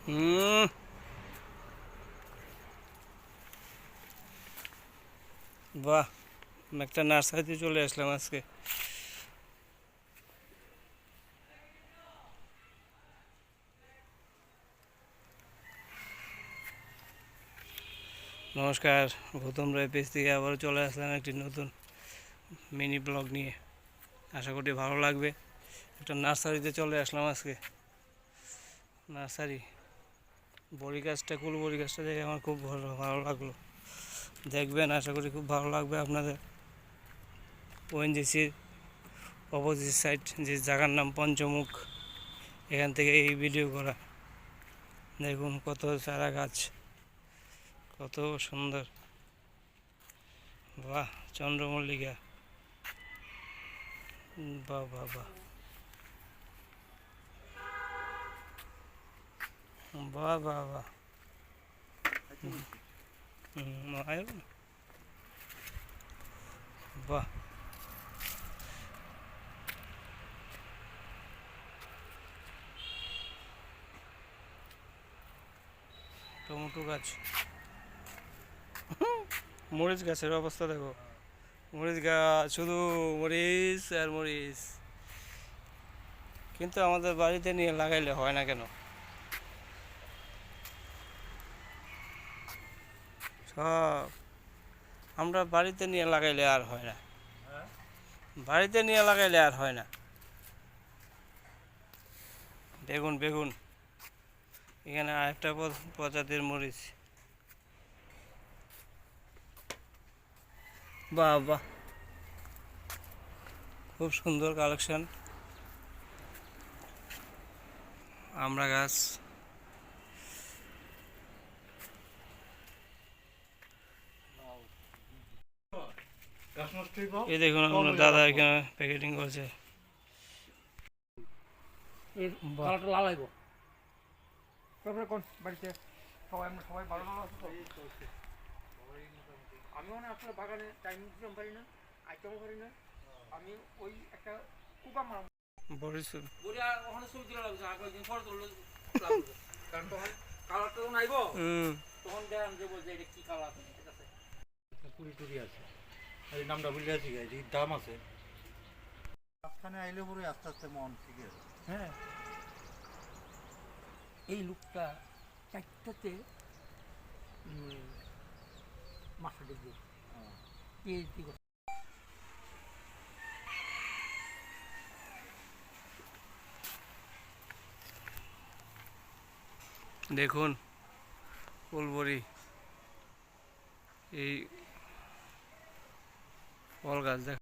হুম। বাহ, একটা নার্সারিতে চলে আসলাম আজকে। নমস্কার, গৌতম রায় পেজ থেকে আবারও চলে আসলাম একটি নতুন মিনি ব্লগ নিয়ে। আশা করি ভালো লাগবে। একটা নার্সারিতে চলে আসলাম আজকে। নার্সারি বড়ি গাছটা, কুল বড়ি গাছটা দেখে আমার খুব ভালো ভালো লাগলো। দেখবেন, আশা করি খুব ভালো লাগবে আপনাদের। ওএনজিসির অপোজিট সাইড, যে জায়গার নাম পঞ্চমুখ, এখান থেকে এই ভিডিও করা। দেখুন কত চারা গাছ, কত সুন্দর। বাহ, চন্দ্রমল্লিকা। বাহ বাহ বাহ, বাহ বাহ বাহ। আয়ো না। বাহ, টমেটো গাছ। মরিচ গাছের অবস্থা দেখো। মরিচ গাছ, শুধু মরিচ আর মরিচ। কিন্তু আমাদের বাড়িতে নিয়ে লাগাইলে হয় না কেন? সব আমরা বাড়িতে নিয়ে লাগাইলে আর হয় না। বাড়িতে নিয়ে লাগাইলে আর হয় না। বেগুন বেগুন, এখানে আরেকটা প্রজাতির মরিচ। বাহ বাহ, খুব সুন্দর কালেকশন। আমড়া গাছ। এই দেখুন, আপনার দাদা এখানে প্যাকেটিং করছে। এর কালারটা লাল লাগবো। তারপরে কোন বাড়িতে সবাই সবাই ভালো ভালো আছে তো? আমি মানে আসলে বাগানে টাইম দিতে পারি না, আইতেও পারি না। আমি ওই একটা কুপা মার বরিশ। বড়ি আর ওখানে ছবি তুলে লাগছে, আগে দিন পরে তুললে লাগবে। কারণ তখন কালারটা যখন আইব তখন দেখলাম যে বলছে এটা কি কালার আছে, ঠিক আছে? কুড়ি টুড়ি আছে, এই নামটা ভুলে আছি, এর দাম আছে। মাঝখানে আইলে পরে আস্তে আস্তে মন ঠিক আছে। হ্যাঁ, এই লুকটা চারটাতে মাস্টার ডিগ্রি পিএইচডি করছে। দেখুন ফুলবড়ি, এই ফল গাছ দেখ।